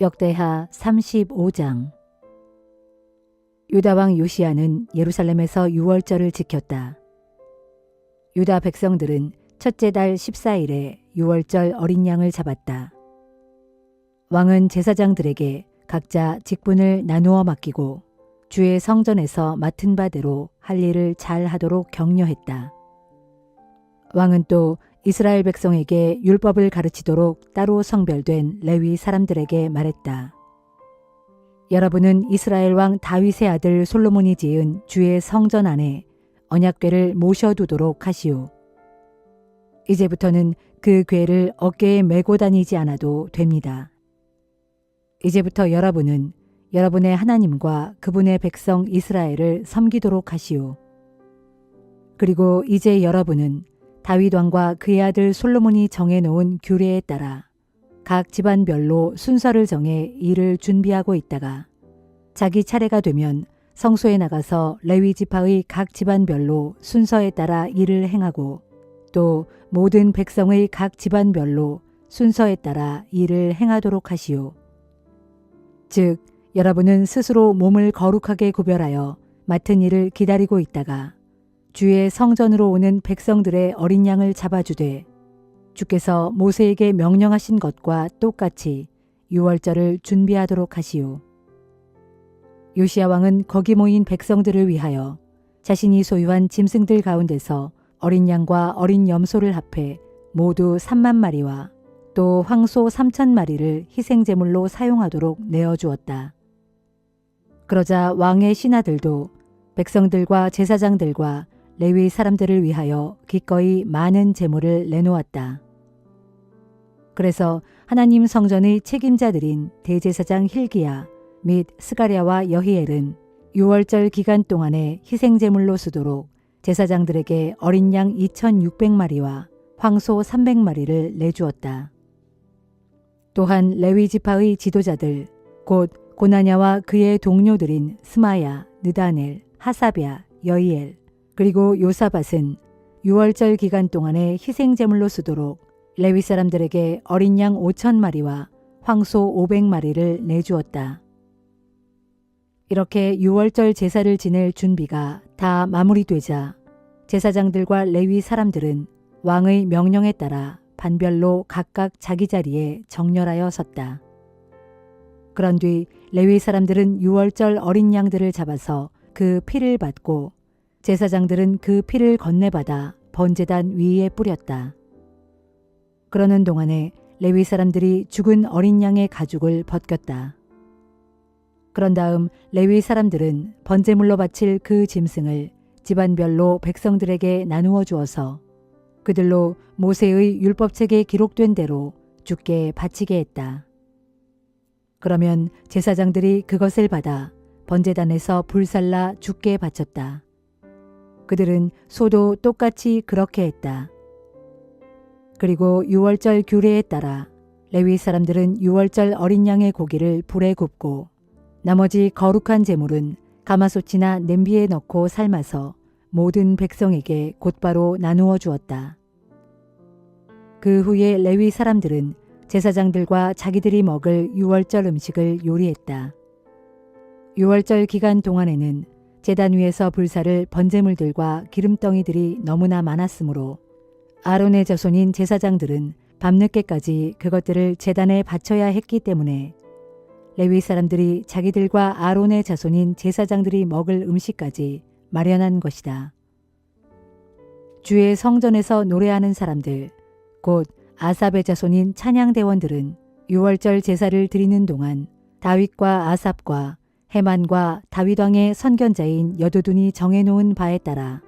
역대하 35장. 유다 왕 요시야는 예루살렘에서 유월절을 지켰다. 유다 백성들은 첫째 달 14일에 유월절 어린 양을 잡았다. 왕은 제사장들에게 각자 직분을 나누어 맡기고 주의 성전에서 맡은 바대로 할 일을 잘 하도록 격려했다. 왕은 또 이스라엘 백성에게 율법을 가르치도록 따로 성별된 레위 사람들에게 말했다. 여러분은 이스라엘 왕 다윗의 아들 솔로몬이 지은 주의 성전 안에 언약궤를 모셔두도록 하시오. 이제부터는 그 궤를 어깨에 메고 다니지 않아도 됩니다. 이제부터 여러분은 여러분의 하나님과 그분의 백성 이스라엘을 섬기도록 하시오. 그리고 이제 여러분은 다윗 왕과 그의 아들 솔로몬이 정해놓은 규례에 따라 각 집안별로 순서를 정해 일을 준비하고 있다가 자기 차례가 되면 성소에 나가서 레위 지파의 각 집안별로 순서에 따라 일을 행하고 또 모든 백성의 각 집안별로 순서에 따라 일을 행하도록 하시오. 즉 여러분은 스스로 몸을 거룩하게 구별하여 맡은 일을 기다리고 있다가 주의 성전으로 오는 백성들의 어린 양을 잡아주되 주께서 모세에게 명령하신 것과 똑같이 유월절을 준비하도록 하시오. 요시야 왕은 거기 모인 백성들을 위하여 자신이 소유한 짐승들 가운데서 어린 양과 어린 염소를 합해 모두 3만 마리와 또 황소 3천 마리를 희생제물로 사용하도록 내어주었다. 그러자 왕의 신하들도 백성들과 제사장들과 레위 사람들을 위하여 기꺼이 많은 제물을 내놓았다. 그래서 하나님 성전의 책임자들인 대제사장 힐기야 및 스가랴와 여히엘은 유월절 기간 동안에 희생제물로 쓰도록 제사장들에게 어린 양 2,600마리와 황소 300마리를 내주었다. 또한 레위 지파의 지도자들 곧 고나냐와 그의 동료들인 스마야, 느다넬, 하사랴, 여히엘 그리고 요사밧은 유월절 기간 동안에 희생제물로 쓰도록 레위 사람들에게 어린 양 5,000마리와 황소 500마리를 내주었다. 이렇게 유월절 제사를 지낼 준비가 다 마무리되자 제사장들과 레위 사람들은 왕의 명령에 따라 반별로 각각 자기 자리에 정렬하여 섰다. 그런 뒤 레위 사람들은 유월절 어린 양들을 잡아서 그 피를 받고 제사장들은 그 피를 건네받아 번제단 위에 뿌렸다. 그러는 동안에 레위 사람들이 죽은 어린 양의 가죽을 벗겼다. 그런 다음 레위 사람들은 번제물로 바칠 그 짐승을 집안별로 백성들에게 나누어 주어서 그들로 모세의 율법책에 기록된 대로 주께 바치게 했다. 그러면 제사장들이 그것을 받아 번제단에서 불살라 주께 바쳤다. 그들은 소도 똑같이 그렇게 했다. 그리고 유월절 규례에 따라 레위 사람들은 유월절 어린 양의 고기를 불에 굽고 나머지 거룩한 제물은 가마솥이나 냄비에 넣고 삶아서 모든 백성에게 곧바로 나누어 주었다. 그 후에 레위 사람들은 제사장들과 자기들이 먹을 유월절 음식을 요리했다. 유월절 기간 동안에는 제단 위에서 불사를 번제물들과 기름덩이들이 너무나 많았으므로 아론의 자손인 제사장들은 밤늦게까지 그것들을 제단에 바쳐야 했기 때문에 레위 사람들이 자기들과 아론의 자손인 제사장들이 먹을 음식까지 마련한 것이다. 주의 성전에서 노래하는 사람들, 곧 아삽의 자손인 찬양대원들은 유월절 제사를 드리는 동안 다윗과 아삽과 헤만과 다윗 왕의 선견자인 여두둔이 정해놓은 바에 따라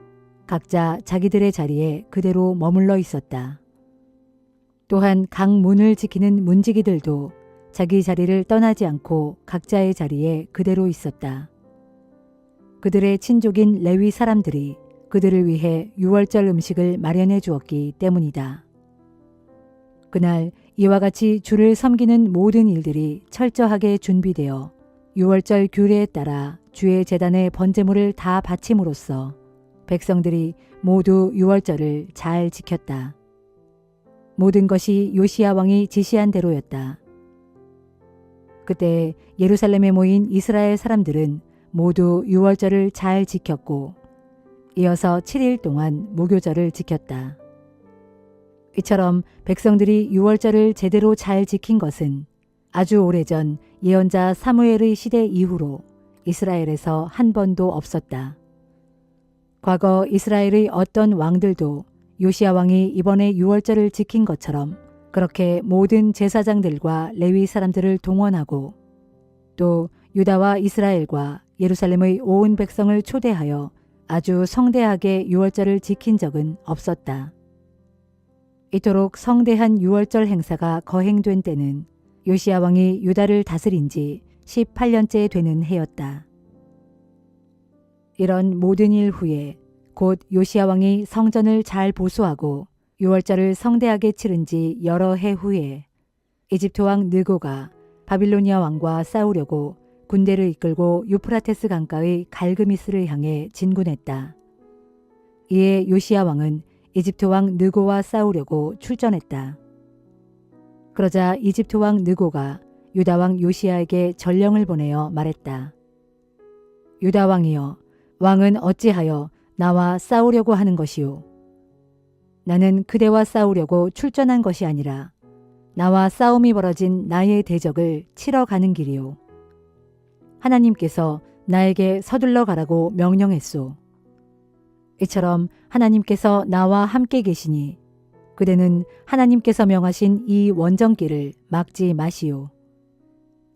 각자 자기들의 자리에 그대로 머물러 있었다. 또한 각 문을 지키는 문지기들도 자기 자리를 떠나지 않고 각자의 자리에 그대로 있었다. 그들의 친족인 레위 사람들이 그들을 위해 유월절 음식을 마련해 주었기 때문이다. 그날 이와 같이 주를 섬기는 모든 일들이 철저하게 준비되어 유월절 규례에 따라 주의 제단에 번제물을 다 바침으로써 백성들이 모두 유월절을 잘 지켰다. 모든 것이 요시야 왕이 지시한 대로였다. 그때 예루살렘에 모인 이스라엘 사람들은 모두 유월절을 잘 지켰고 이어서 7일 동안 무교절을 지켰다. 이처럼 백성들이 유월절을 제대로 잘 지킨 것은 아주 오래전 예언자 사무엘의 시대 이후로 이스라엘에서 한 번도 없었다. 과거 이스라엘의 어떤 왕들도 요시야 왕이 이번에 유월절을 지킨 것처럼 그렇게 모든 제사장들과 레위 사람들을 동원하고 또 유다와 이스라엘과 예루살렘의 온 백성을 초대하여 아주 성대하게 유월절을 지킨 적은 없었다. 이토록 성대한 유월절 행사가 거행된 때는 요시야 왕이 유다를 다스린 지 18년째 되는 해였다. 이런 모든 일 후에 곧 요시야 왕이 성전을 잘 보수하고 유월절을 성대하게 치른 지 여러 해 후에 이집트 왕 느고가 바빌로니아 왕과 싸우려고 군대를 이끌고 유프라테스 강가의 갈그미스를 향해 진군했다. 이에 요시야 왕은 이집트 왕 느고와 싸우려고 출전했다. 그러자 이집트 왕 느고가 유다 왕 요시야에게 전령을 보내어 말했다. 유다 왕이여, 왕은 어찌하여 나와 싸우려고 하는 것이오? 나는 그대와 싸우려고 출전한 것이 아니라 나와 싸움이 벌어진 나의 대적을 치러 가는 길이오. 하나님께서 나에게 서둘러 가라고 명령했소. 이처럼 하나님께서 나와 함께 계시니 그대는 하나님께서 명하신 이 원정길을 막지 마시오.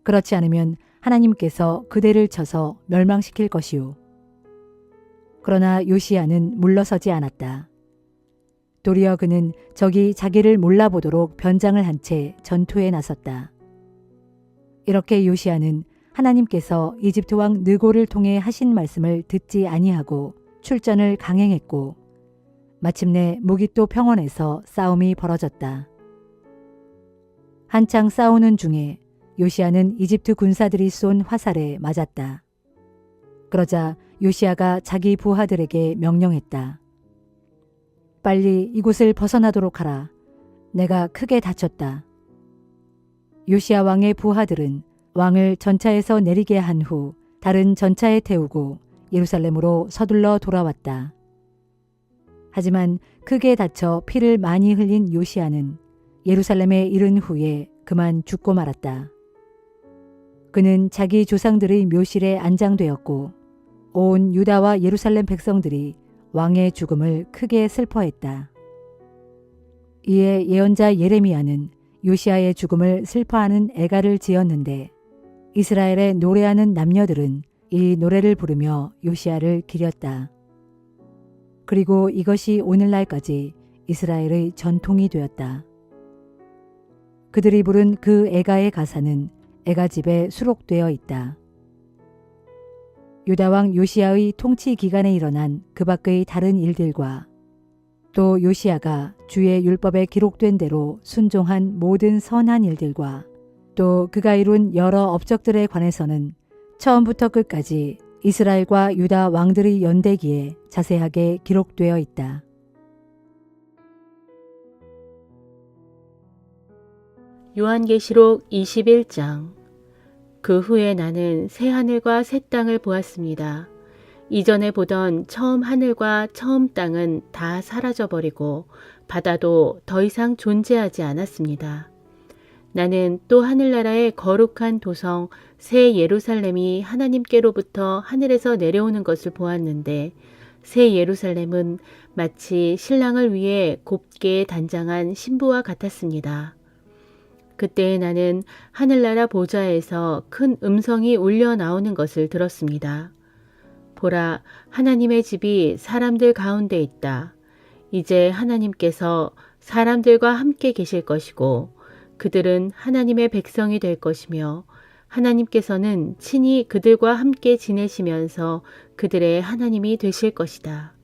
그렇지 않으면 하나님께서 그대를 쳐서 멸망시킬 것이오. 그러나 요시야는 물러서지 않았다. 도리어 그는 적이 자기를 몰라보도록 변장을 한 채 전투에 나섰다. 이렇게 요시야는 하나님께서 이집트 왕 느고를 통해 하신 말씀을 듣지 아니하고 출전을 강행했고 마침내 무기또 평원에서 싸움이 벌어졌다. 한창 싸우는 중에 요시야는 이집트 군사들이 쏜 화살에 맞았다. 그러자 요시야가 자기 부하들에게 명령했다. 빨리 이곳을 벗어나도록 하라. 내가 크게 다쳤다. 요시야 왕의 부하들은 왕을 전차에서 내리게 한 후 다른 전차에 태우고 예루살렘으로 서둘러 돌아왔다. 하지만 크게 다쳐 피를 많이 흘린 요시야는 예루살렘에 이른 후에 그만 죽고 말았다. 그는 자기 조상들의 묘실에 안장되었고 온 유다와 예루살렘 백성들이 왕의 죽음을 크게 슬퍼했다. 이에 예언자 예레미야는 요시야의 죽음을 슬퍼하는 애가를 지었는데 이스라엘에 노래하는 남녀들은 이 노래를 부르며 요시야를 기렸다. 그리고 이것이 오늘날까지 이스라엘의 전통이 되었다. 그들이 부른 그 애가의 가사는 애가집에 수록되어 있다. 유다왕 요시야의 통치 기간에 일어난 그 밖의 다른 일들과 또 요시야가 주의 율법에 기록된 대로 순종한 모든 선한 일들과 또 그가 이룬 여러 업적들에 관해서는 처음부터 끝까지 이스라엘과 유다 왕들의 연대기에 자세하게 기록되어 있다. 요한계시록 21장. 그 후에 나는 새 하늘과 새 땅을 보았습니다. 이전에 보던 처음 하늘과 처음 땅은 다 사라져버리고 바다도 더 이상 존재하지 않았습니다. 나는 또 하늘나라의 거룩한 도성 새 예루살렘이 하나님께로부터 하늘에서 내려오는 것을 보았는데 새 예루살렘은 마치 신랑을 위해 곱게 단장한 신부와 같았습니다. 그때 나는 하늘나라 보좌에서 큰 음성이 울려 나오는 것을 들었습니다. 보라, 하나님의 집이 사람들 가운데 있다. 이제 하나님께서 사람들과 함께 계실 것이고 그들은 하나님의 백성이 될 것이며 하나님께서는 친히 그들과 함께 지내시면서 그들의 하나님이 되실 것이다.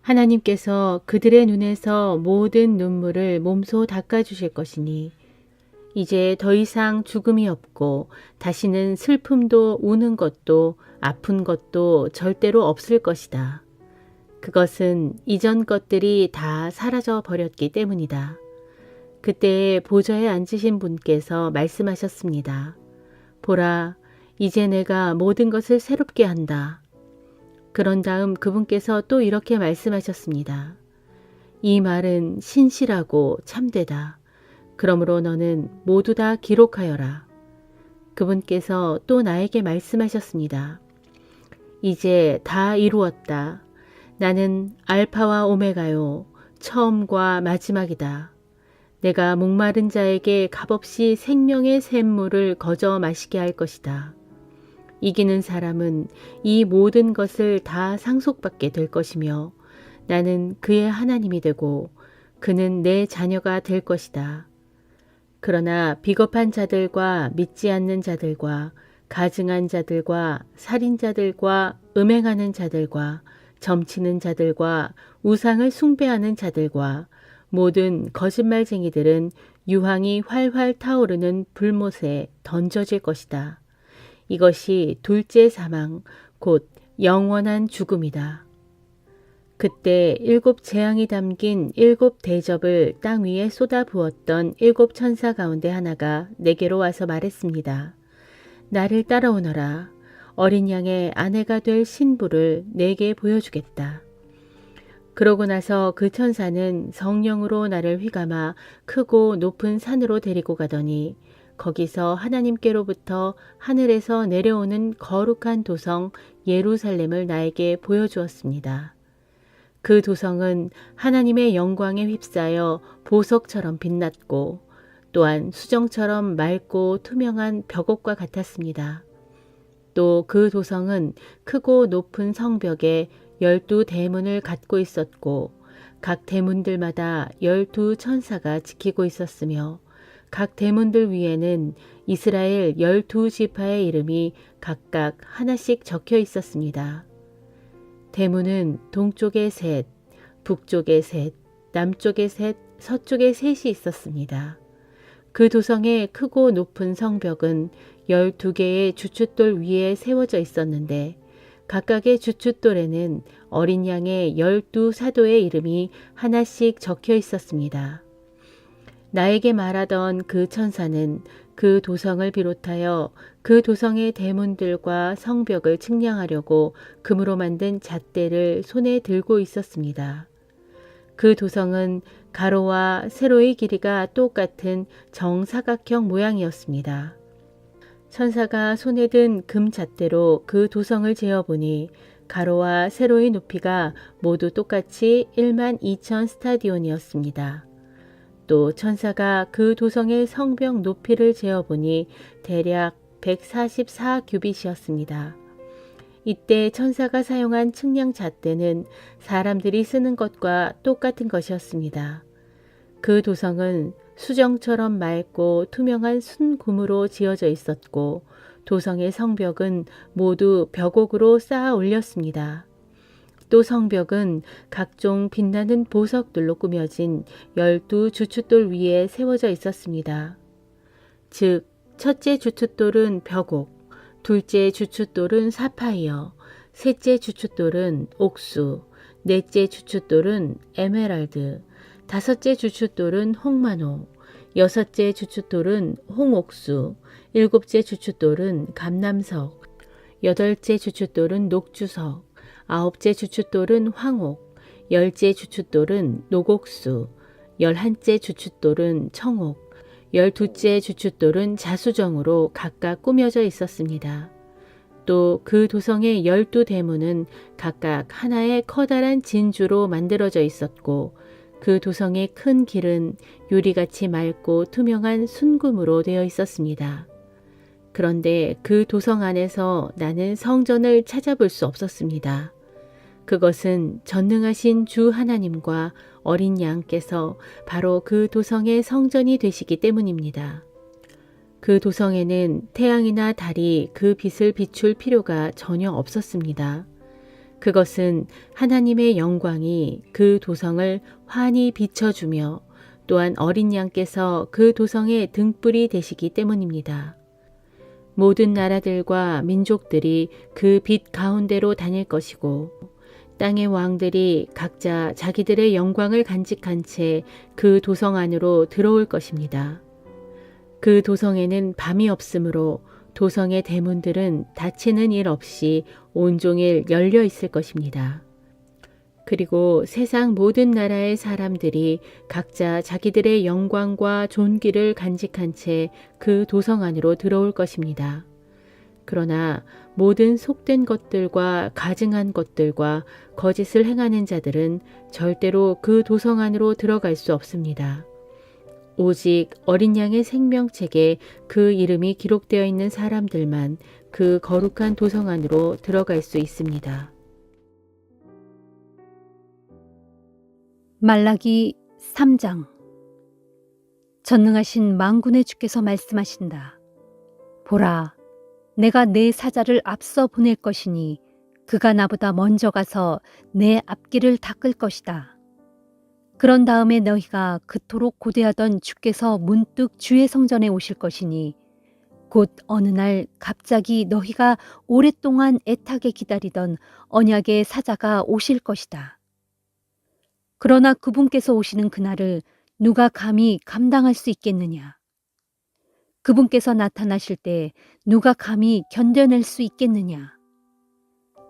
하나님께서 그들의 눈에서 모든 눈물을 몸소 닦아주실 것이니 이제 더 이상 죽음이 없고 다시는 슬픔도 우는 것도 아픈 것도 절대로 없을 것이다. 그것은 이전 것들이 다 사라져 버렸기 때문이다. 그때 보좌에 앉으신 분께서 말씀하셨습니다. 보라, 이제 내가 모든 것을 새롭게 한다. 그런 다음 그분께서 또 이렇게 말씀하셨습니다. 이 말은 신실하고 참되다. 그러므로 너는 모두 다 기록하여라. 그분께서 또 나에게 말씀하셨습니다. 이제 다 이루었다. 나는 알파와 오메가요, 처음과 마지막이다. 내가 목마른 자에게 값없이 생명의 샘물을 거저 마시게 할 것이다. 이기는 사람은 이 모든 것을 다 상속받게 될 것이며 나는 그의 하나님이 되고 그는 내 자녀가 될 것이다. 그러나 비겁한 자들과 믿지 않는 자들과 가증한 자들과 살인자들과 음행하는 자들과 점치는 자들과 우상을 숭배하는 자들과 모든 거짓말쟁이들은 유황이 활활 타오르는 불못에 던져질 것이다. 이것이 둘째 사망, 곧 영원한 죽음이다. 그때 7 재앙이 담긴 7 대접을 땅 위에 쏟아 부었던 7 천사 가운데 하나가 내게로 와서 말했습니다. 나를 따라오너라. 어린 양의 아내가 될 신부를 내게 보여주겠다. 그러고 나서 그 천사는 성령으로 나를 휘감아 크고 높은 산으로 데리고 가더니 거기서 하나님께로부터 하늘에서 내려오는 거룩한 도성 예루살렘을 나에게 보여주었습니다. 그 도성은 하나님의 영광에 휩싸여 보석처럼 빛났고 또한 수정처럼 맑고 투명한 벽옥과 같았습니다. 또 그 도성은 크고 높은 성벽에 12 대문을 갖고 있었고 각 대문들마다 12 천사가 지키고 있었으며 각 대문들 위에는 이스라엘 12 지파의 이름이 각각 하나씩 적혀 있었습니다. 대문은 동쪽에 셋, 북쪽에 셋, 남쪽에 셋, 서쪽에 셋이 있었습니다. 그 도성의 크고 높은 성벽은 12개의 주춧돌 위에 세워져 있었는데 각각의 주춧돌에는 어린 양의 12 사도의 이름이 하나씩 적혀 있었습니다. 나에게 말하던 그 천사는 그 도성을 비롯하여 그 도성의 대문들과 성벽을 측량하려고 금으로 만든 잣대를 손에 들고 있었습니다. 그 도성은 가로와 세로의 길이가 똑같은 정사각형 모양이었습니다. 천사가 손에 든 금 잣대로 그 도성을 재어보니 가로와 세로의 높이가 모두 똑같이 12,000 스타디온이었습니다. 또 천사가 그 도성의 성벽 높이를 재어보니 대략 144 규빗이었습니다. 이때 천사가 사용한 측량 잣대는 사람들이 쓰는 것과 똑같은 것이었습니다. 그 도성은 수정처럼 맑고 투명한 순금으로 지어져 있었고 도성의 성벽은 모두 벽옥으로 쌓아 올렸습니다. 또 성벽은 각종 빛나는 보석들로 꾸며진 12 주춧돌 위에 세워져 있었습니다. 즉, 첫째 주춧돌은 벽옥, 둘째 주춧돌은 사파이어, 셋째 주춧돌은 옥수, 넷째 주춧돌은 에메랄드, 다섯째 주춧돌은 홍마노, 여섯째 주춧돌은 홍옥수, 일곱째 주춧돌은 감남석, 여덟째 주춧돌은 녹주석, 아홉째 주춧돌은 황옥, 열째 주춧돌은 녹옥수, 11째 주춧돌은 청옥, 12째 주춧돌은 자수정으로 각각 꾸며져 있었습니다. 또 그 도성의 12 대문은 각각 하나의 커다란 진주로 만들어져 있었고 그 도성의 큰 길은 유리같이 맑고 투명한 순금으로 되어 있었습니다. 그런데 그 도성 안에서 나는 성전을 찾아볼 수 없었습니다. 그것은 전능하신 주 하나님과 어린 양께서 바로 그 도성의 성전이 되시기 때문입니다. 그 도성에는 태양이나 달이 그 빛을 비출 필요가 전혀 없었습니다. 그것은 하나님의 영광이 그 도성을 환히 비춰주며 또한 어린 양께서 그 도성의 등불이 되시기 때문입니다. 모든 나라들과 민족들이 그 빛 가운데로 다닐 것이고 땅의 왕들이 각자 자기들의 영광을 간직한 채 그 도성 안으로 들어올 것입니다. 그 도성에는 밤이 없으므로 도성의 대문들은 닫히는 일 없이 온종일 열려 있을 것입니다. 그리고 세상 모든 나라의 사람들이 각자 자기들의 영광과 존귀를 간직한 채 그 도성 안으로 들어올 것입니다. 그러나 모든 속된 것들과 가증한 것들과 거짓을 행하는 자들은 절대로 그 도성 안으로 들어갈 수 없습니다. 오직 어린 양의 생명책에 그 이름이 기록되어 있는 사람들만 그 거룩한 도성 안으로 들어갈 수 있습니다. 말라기 3장. 전능하신 만군의 주께서 말씀하신다. 보라, 내가 내 사자를 앞서 보낼 것이니 그가 나보다 먼저 가서 내 앞길을 닦을 것이다. 그런 다음에 너희가 그토록 고대하던 주께서 문득 주의 성전에 오실 것이니 곧 어느 날 갑자기 너희가 오랫동안 애타게 기다리던 언약의 사자가 오실 것이다. 그러나 그분께서 오시는 그날을 누가 감히 감당할 수 있겠느냐? 그분께서 나타나실 때 누가 감히 견뎌낼 수 있겠느냐?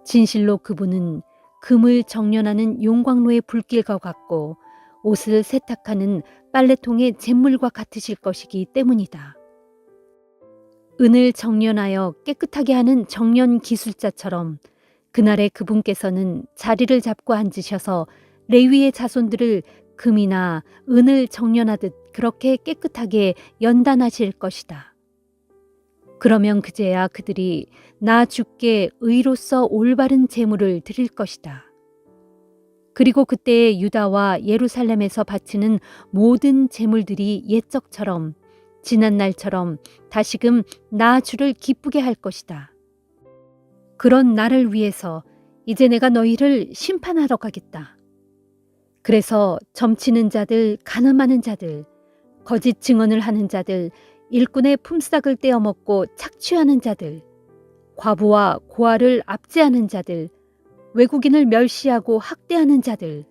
진실로 그분은 금을 정련하는 용광로의 불길과 같고 옷을 세탁하는 빨래통의 잿물과 같으실 것이기 때문이다. 은을 정련하여 깨끗하게 하는 정련 기술자처럼 그날에 그분께서는 자리를 잡고 앉으셔서 레위의 자손들을 금이나 은을 정련하듯 그렇게 깨끗하게 연단하실 것이다. 그러면 그제야 그들이 나 주께 의로서 올바른 제물을 드릴 것이다. 그리고 그때에 유다와 예루살렘에서 바치는 모든 제물들이 옛적처럼 지난 날처럼 다시금 나 주를 기쁘게 할 것이다. 그런 나를 위해서 이제 내가 너희를 심판하러 가겠다. 그래서 점치는 자들, 간음하는 자들, 거짓 증언을 하는 자들, 일꾼의 품삯을 떼어먹고 착취하는 자들, 과부와 고아를 압제하는 자들, 외국인을 멸시하고 학대하는 자들,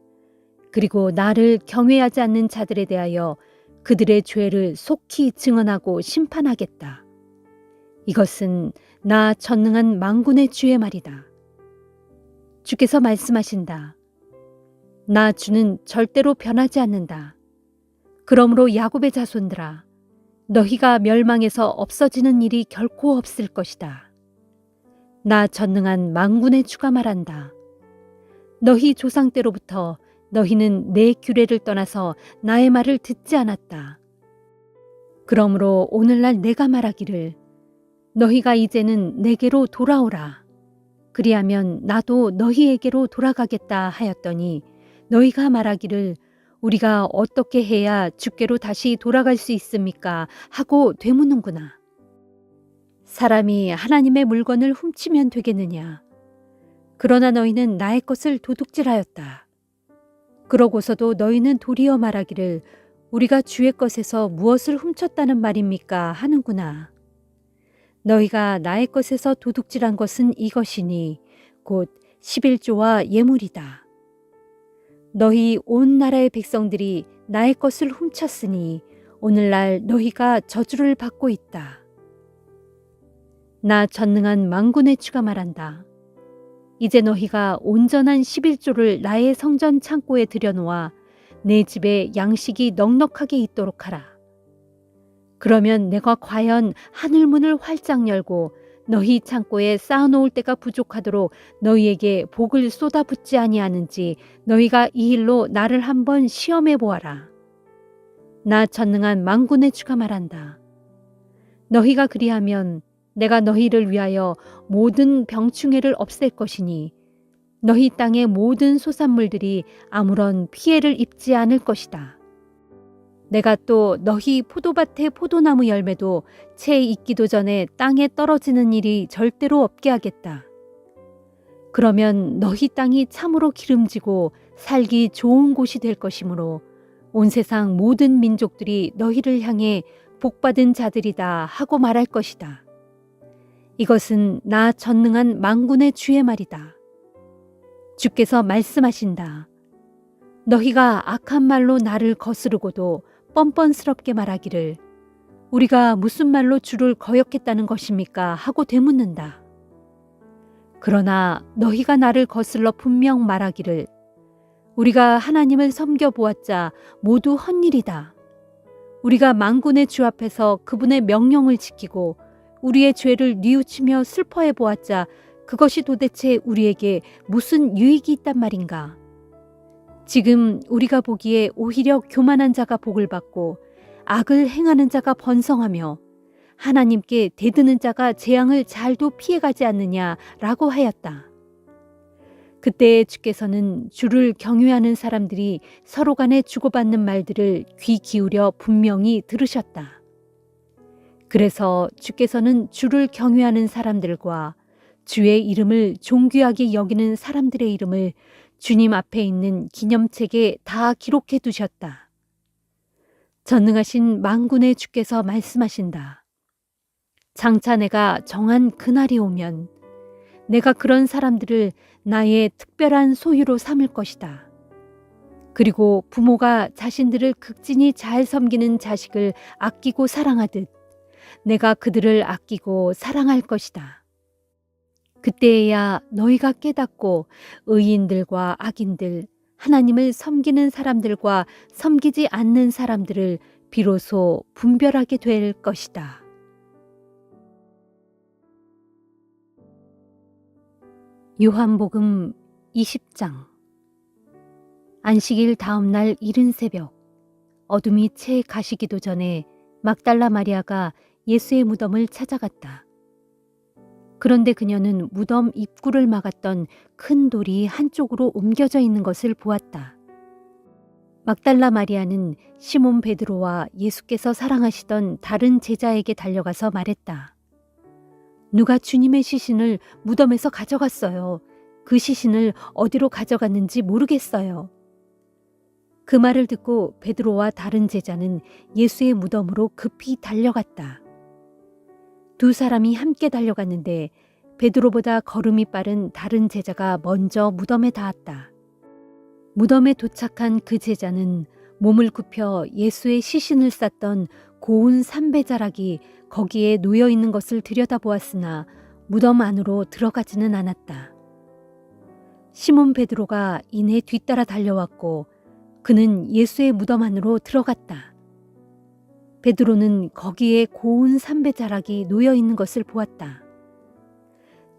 그리고 나를 경외하지 않는 자들에 대하여 그들의 죄를 속히 증언하고 심판하겠다. 이것은 나 전능한 만군의 주의 말이다. 주께서 말씀하신다. 나 주는 절대로 변하지 않는다. 그러므로 야곱의 자손들아, 너희가 멸망해서 없어지는 일이 결코 없을 것이다. 나 전능한 만군의 주가 말한다. 너희 조상 때로부터 너희는 내 규례를 떠나서 나의 말을 듣지 않았다. 그러므로 오늘날 내가 말하기를 너희가 이제는 내게로 돌아오라. 그리하면 나도 너희에게로 돌아가겠다 하였더니 너희가 말하기를 우리가 어떻게 해야 주께로 다시 돌아갈 수 있습니까? 하고 되묻는구나. 사람이 하나님의 물건을 훔치면 되겠느냐? 그러나 너희는 나의 것을 도둑질하였다. 그러고서도 너희는 도리어 말하기를 우리가 주의 것에서 무엇을 훔쳤다는 말입니까? 하는구나. 너희가 나의 것에서 도둑질한 것은 이것이니 곧 11조와 예물이다. 너희 온 나라의 백성들이 나의 것을 훔쳤으니 오늘날 너희가 저주를 받고 있다. 나 전능한 만군의 주가 말한다. 이제 너희가 온전한 11조를 나의 성전 창고에 들여놓아 내 집에 양식이 넉넉하게 있도록 하라. 그러면 내가 과연 하늘문을 활짝 열고 너희 창고에 쌓아놓을 때가 부족하도록 너희에게 복을 쏟아붓지 아니하는지 너희가 이 일로 나를 한번 시험해 보아라. 나 전능한 만군의 주가 말한다. 너희가 그리하면 내가 너희를 위하여 모든 병충해를 없앨 것이니 너희 땅의 모든 소산물들이 아무런 피해를 입지 않을 것이다. 내가 또 너희 포도밭의 포도나무 열매도 채 익기도 전에 땅에 떨어지는 일이 절대로 없게 하겠다. 그러면 너희 땅이 참으로 기름지고 살기 좋은 곳이 될 것이므로 온 세상 모든 민족들이 너희를 향해 복받은 자들이다 하고 말할 것이다. 이것은 나 전능한 만군의 주의 말이다. 주께서 말씀하신다. 너희가 악한 말로 나를 거스르고도 뻔뻔스럽게 말하기를 우리가 무슨 말로 주를 거역했다는 것입니까? 하고 되묻는다. 그러나 너희가 나를 거슬러 분명 말하기를 우리가 하나님을 섬겨보았자 모두 헛일이다. 우리가 만군의 주 앞에서 그분의 명령을 지키고 우리의 죄를 뉘우치며 슬퍼해 보았자 그것이 도대체 우리에게 무슨 유익이 있단 말인가? 지금 우리가 보기에 오히려 교만한 자가 복을 받고 악을 행하는 자가 번성하며 하나님께 대드는 자가 재앙을 잘도 피해가지 않느냐라고 하였다. 그때 주께서는 주를 경외하는 사람들이 서로 간에 주고받는 말들을 귀 기울여 분명히 들으셨다. 그래서 주께서는 주를 경외하는 사람들과 주의 이름을 존귀하게 여기는 사람들의 이름을 주님 앞에 있는 기념책에 다 기록해 두셨다. 전능하신 만군의 주께서 말씀하신다. 장차 내가 정한 그날이 오면 내가 그런 사람들을 나의 특별한 소유로 삼을 것이다. 그리고 부모가 자신들을 극진히 잘 섬기는 자식을 아끼고 사랑하듯 내가 그들을 아끼고 사랑할 것이다. 그때에야 너희가 깨닫고 의인들과 악인들, 하나님을 섬기는 사람들과 섬기지 않는 사람들을 비로소 분별하게 될 것이다. 요한복음 20장. 안식일 다음 날 이른 새벽, 어둠이 채 가시기도 전에 막달라 마리아가 예수의 무덤을 찾아갔다. 그런데 그녀는 무덤 입구를 막았던 큰 돌이 한쪽으로 옮겨져 있는 것을 보았다. 막달라 마리아는 시몬 베드로와 예수께서 사랑하시던 다른 제자에게 달려가서 말했다. 누가 주님의 시신을 무덤에서 가져갔어요. 그 시신을 어디로 가져갔는지 모르겠어요. 그 말을 듣고 베드로와 다른 제자는 예수의 무덤으로 급히 달려갔다. 두 사람이 함께 달려갔는데 베드로보다 걸음이 빠른 다른 제자가 먼저 무덤에 닿았다. 무덤에 도착한 그 제자는 몸을 굽혀 예수의 시신을 쌌던 고운 삼배자락이 거기에 놓여 있는 것을 들여다보았으나 무덤 안으로 들어가지는 않았다. 시몬 베드로가 이내 뒤따라 달려왔고 그는 예수의 무덤 안으로 들어갔다. 베드로는 거기에 고운 삼배자락이 놓여 있는 것을 보았다.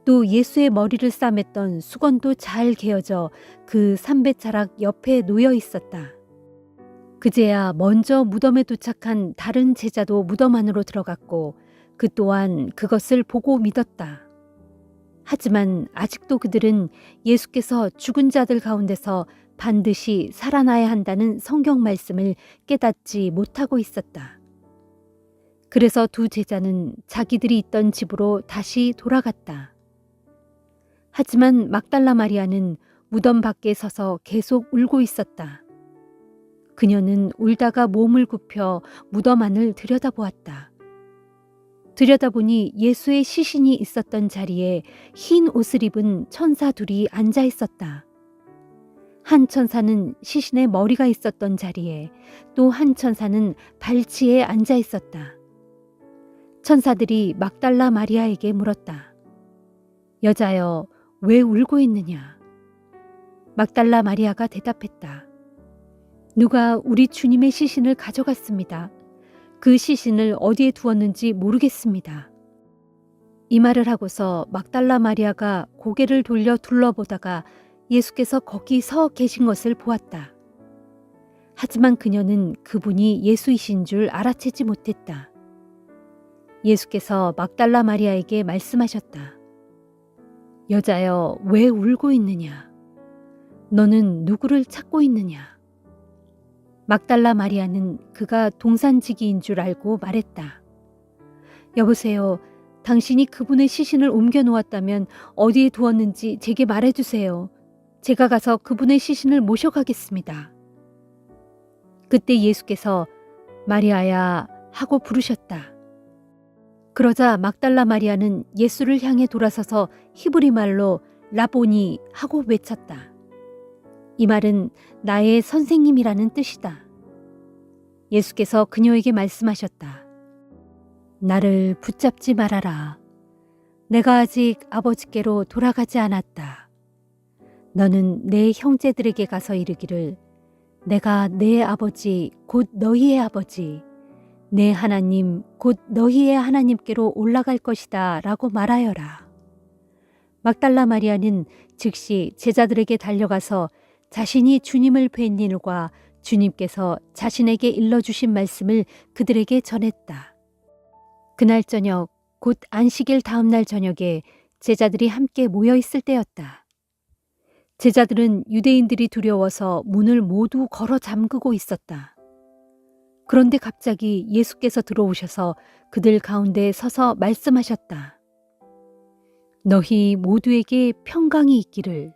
또 예수의 머리를 싸맸던 수건도 잘 개어져 그 삼배자락 옆에 놓여 있었다. 그제야 먼저 무덤에 도착한 다른 제자도 무덤 안으로 들어갔고 그 또한 그것을 보고 믿었다. 하지만 아직도 그들은 예수께서 죽은 자들 가운데서 반드시 살아나야 한다는 성경 말씀을 깨닫지 못하고 있었다. 그래서 두 제자는 자기들이 있던 집으로 다시 돌아갔다. 하지만 막달라 마리아는 무덤 밖에 서서 계속 울고 있었다. 그녀는 울다가 몸을 굽혀 무덤 안을 들여다보았다. 들여다보니 예수의 시신이 있었던 자리에 흰 옷을 입은 천사 둘이 앉아 있었다. 한 천사는 시신의 머리가 있었던 자리에 또 한 천사는 발치에 앉아 있었다. 천사들이 막달라 마리아에게 물었다. 여자여, 왜 울고 있느냐? 막달라 마리아가 대답했다. 누가 우리 주님의 시신을 가져갔습니다. 그 시신을 어디에 두었는지 모르겠습니다. 이 말을 하고서 막달라 마리아가 고개를 돌려 둘러보다가 예수께서 거기 서 계신 것을 보았다. 하지만 그녀는 그분이 예수이신 줄 알아채지 못했다. 예수께서 막달라 마리아에게 말씀하셨다. 여자여, 왜 울고 있느냐? 너는 누구를 찾고 있느냐? 막달라 마리아는 그가 동산지기인 줄 알고 말했다. 여보세요. 당신이 그분의 시신을 옮겨 놓았다면 어디에 두었는지 제게 말해주세요. 제가 가서 그분의 시신을 모셔가겠습니다. 그때 예수께서 마리아야 하고 부르셨다. 그러자 막달라 마리아는 예수를 향해 돌아서서 히브리 말로 라보니 하고 외쳤다. 이 말은 나의 선생님이라는 뜻이다. 예수께서 그녀에게 말씀하셨다. 나를 붙잡지 말아라. 내가 아직 아버지께로 돌아가지 않았다. 너는 내 형제들에게 가서 이르기를 내가 내 아버지 곧 너희의 아버지 내 하나님 곧 너희의 하나님께로 올라갈 것이다 라고 말하여라. 막달라 마리아는 즉시 제자들에게 달려가서 자신이 주님을 뵌 일과 주님께서 자신에게 일러주신 말씀을 그들에게 전했다. 그날 저녁 곧 안식일 다음 날 저녁에 제자들이 함께 모여 있을 때였다. 제자들은 유대인들이 두려워서 문을 모두 걸어 잠그고 있었다. 그런데 갑자기 예수께서 들어오셔서 그들 가운데 서서 말씀하셨다. 너희 모두에게 평강이 있기를.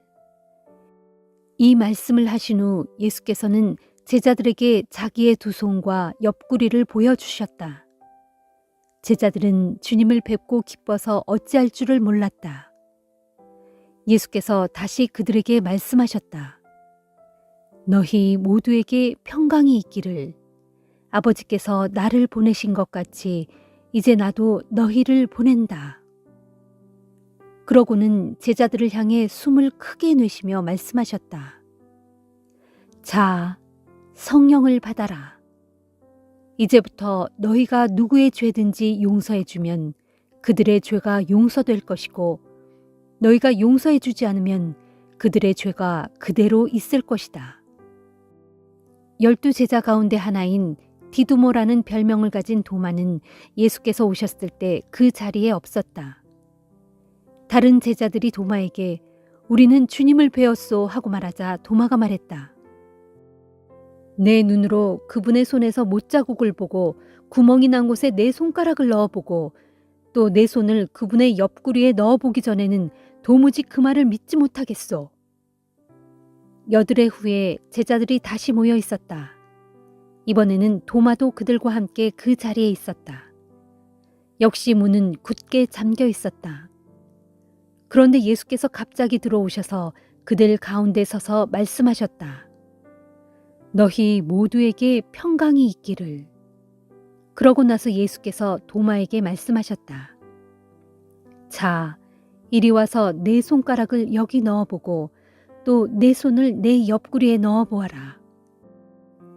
이 말씀을 하신 후 예수께서는 제자들에게 자기의 두 손과 옆구리를 보여주셨다. 제자들은 주님을 뵙고 기뻐서 어찌할 줄을 몰랐다. 예수께서 다시 그들에게 말씀하셨다. 너희 모두에게 평강이 있기를. 아버지께서 나를 보내신 것 같이 이제 나도 너희를 보낸다. 그러고는 제자들을 향해 숨을 크게 내쉬며 말씀하셨다. 자, 성령을 받아라. 이제부터 너희가 누구의 죄든지 용서해주면 그들의 죄가 용서될 것이고 너희가 용서해주지 않으면 그들의 죄가 그대로 있을 것이다. 12 제자 가운데 하나인 디두모라는 별명을 가진 도마는 예수께서 오셨을 때 그 자리에 없었다. 다른 제자들이 도마에게 우리는 주님을 배웠소 하고 말하자 도마가 말했다. 내 눈으로 그분의 손에서 못자국을 보고 구멍이 난 곳에 내 손가락을 넣어보고 또 내 손을 그분의 옆구리에 넣어보기 전에는 도무지 그 말을 믿지 못하겠소. 여드레 후에 제자들이 다시 모여 있었다. 이번에는 도마도 그들과 함께 그 자리에 있었다. 역시 문은 굳게 잠겨 있었다. 그런데 예수께서 갑자기 들어오셔서 그들 가운데 서서 말씀하셨다. 너희 모두에게 평강이 있기를. 그러고 나서 예수께서 도마에게 말씀하셨다. 자, 이리 와서 내 손가락을 여기 넣어보고 또 내 손을 내 옆구리에 넣어보아라.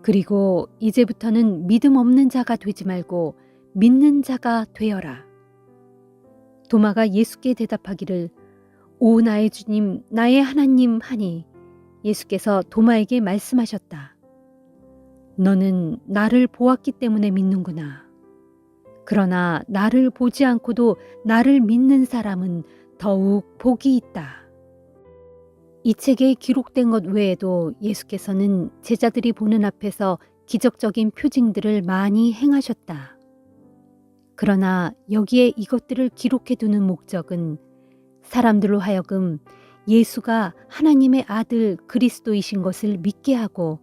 그리고 이제부터는 믿음 없는 자가 되지 말고 믿는 자가 되어라. 도마가 예수께 대답하기를 오 나의 주님 나의 하나님 하니 예수께서 도마에게 말씀하셨다. 너는 나를 보았기 때문에 믿는구나. 그러나 나를 보지 않고도 나를 믿는 사람은 더욱 복이 있다. 이 책에 기록된 것 외에도 예수께서는 제자들이 보는 앞에서 기적적인 표징들을 많이 행하셨다. 그러나 여기에 이것들을 기록해 두는 목적은 사람들로 하여금 예수가 하나님의 아들 그리스도이신 것을 믿게 하고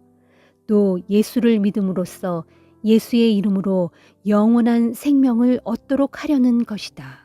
또 예수를 믿음으로써 예수의 이름으로 영원한 생명을 얻도록 하려는 것이다.